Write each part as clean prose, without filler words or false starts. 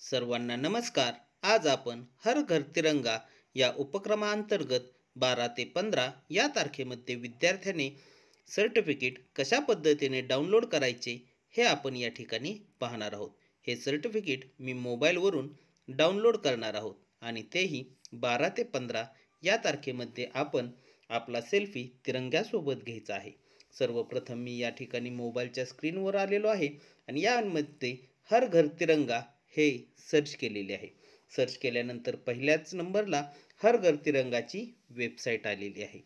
सर्वांना नमस्कार. आज आपण हर घर तिरंगा या उपक्रमाअंतर्गत 12 ते 15 या तारखेमध्ये विद्यार्थ्यांनी सर्टिफिकेट कशा पद्धतीने डाउनलोड करायचे हे आपण या ठिकाणी पाहणार आहोत. हे सर्टिफिकेट मी मोबाईलवरून डाउनलोड करणार आहोत आणि तेही 12 ते 15 या तारखेमध्ये आपण आपला सेल्फी तिरंग्यासोबत घ्यायचा आहे. सर्वप्रथम मी या ठिकाणी मोबाईलच्या स्क्रीनवर आलेलो आहे आणि यामध्ये हर घर तिरंगा हे सर्च केलेले आहे. सर्च केल्यानंतर पहिल्याच नंबरला हर घर तिरंगाची वेबसाईट आलेली आहे.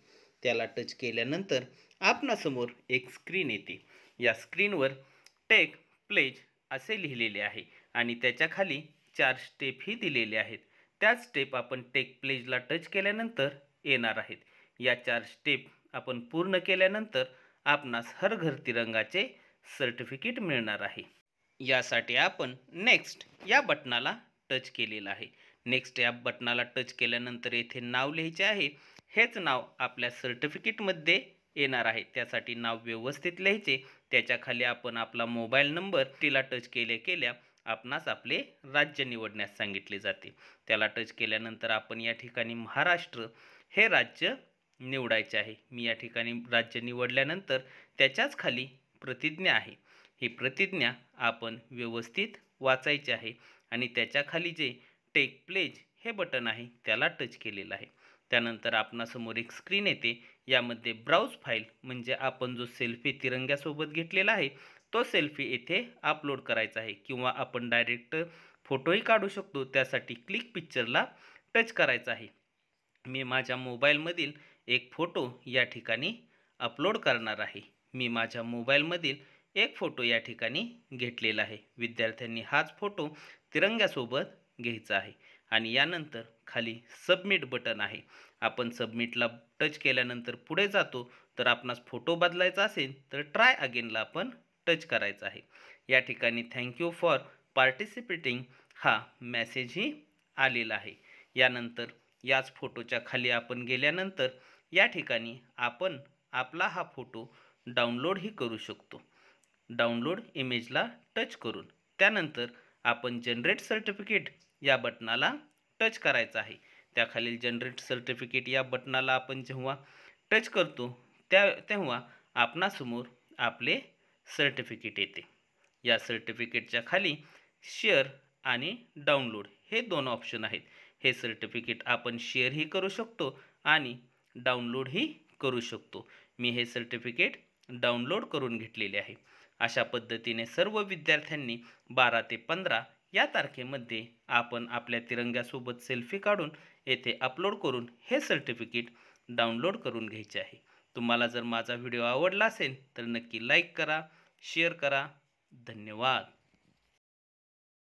त्याला टच केल्यानंतर आपणासमोर एक स्क्रीन येते. या स्क्रीनवर टेक प्लेज असे लिहिलेले आहे आणि त्याच्या खाली 4 स्टेपही दिलेले आहेत. त्याच स्टेप आपण टेक प्लेजला टच केल्यानंतर येणार आहेत. या 4 स्टेप आपण पूर्ण केल्यानंतर आपणास हर घर तिरंगाचे सर्टिफिकेट मिळणार आहे. यासाठी आपण नेक्स्ट या बटनाला टच केलेलं आहे. नेक्स्ट या बटनाला टच केल्यानंतर येथे नाव लिहायचे आहे. हेच नाव आपल्या सर्टिफिकेटमध्ये येणार आहे. त्यासाठी नाव व्यवस्थित लिहायचे. त्याच्या खाली आपण आपला मोबाईल नंबर तिला टच केल्या आपणास आपले राज्य निवडण्यास सांगितले जाते. त्याला टच केल्यानंतर आपण या ठिकाणी महाराष्ट्र हे राज्य निवडायचे आहे. मी या ठिकाणी राज्य निवडल्यानंतर त्याच्याच खाली प्रतिज्ञा आहे. ही प्रतिज्ञा आपण व्यवस्थित वाचायची आहे आणि त्याच्या खाली जे टेक प्लेज हे बटन आहे त्याला टच केलेलं आहे. त्यानंतर आपणासमोर एक स्क्रीन येते. यामध्ये ब्राउज फाईल म्हणजे आपण जो सेल्फी तिरंग्यासोबत घेतलेला आहे तो सेल्फी येथे अपलोड करायचा आहे किंवा आपण डायरेक्ट फोटोही काढू शकतो. त्यासाठी क्लिक पिक्चरला टच करायचा आहे. मी माझ्या मोबाईलमधील एक फोटो या ठिकाणी अपलोड करणार आहे. मी माझ्या मोबाईलमधील एक फोटो या ठिकाणी घेतलेला आहे. विद्यार्थ्यांनी हाच फोटो तिरंग्यासोबत घ्यायचा आहे आणि यानंतर खाली सबमिट बटन आहे. आपण सबमिटला टच केल्यानंतर पुढे जातो. तर आपणास फोटो बदलायचा असेल तर ट्राय अगेनला आपण टच करायचा आहे. या ठिकाणी थँक्यू फॉर पार्टिसिपेटिंग हा मेसेजही आलेला आहे. यानंतर याच फोटोच्या खाली आपण गेल्यानंतर या ठिकाणी आपण आपला हा फोटो डाउनलोडही करू शकतो. डाउनलोड इमेजला टच करून त्यानंतर आपण जनरेट सर्टिफिकेट या बटनाला टच करायचं आहे. त्याखालील जनरेट सर्टिफिकेट या बटनाला आपण जेव्हा टच करतो तेव्हा आपणासमोर आपले सर्टिफिकेट येते. या सर्टिफिकेटच्या खाली शेअर आणि डाउनलोड हे 2 ऑप्शन आहेत. हे सर्टिफिकेट आपण शेअरही करू शकतो आणि डाउनलोडही करू शकतो. मी हे सर्टिफिकेट डाउनलोड करून घेतलेले आहे. अशा पद्धतीने सर्व विद्यार्थ्यांनी 12 ते 15 या तारखेमध्ये आपण आपल्या तिरंग्यासोबत सेल्फी काढून येथे अपलोड करून हे सर्टिफिकेट डाउनलोड करून घ्यायचे आहे. तुम्हाला जर माझा व्हिडिओ आवडला असेल तर नक्की लाईक करा, शेअर करा. धन्यवाद.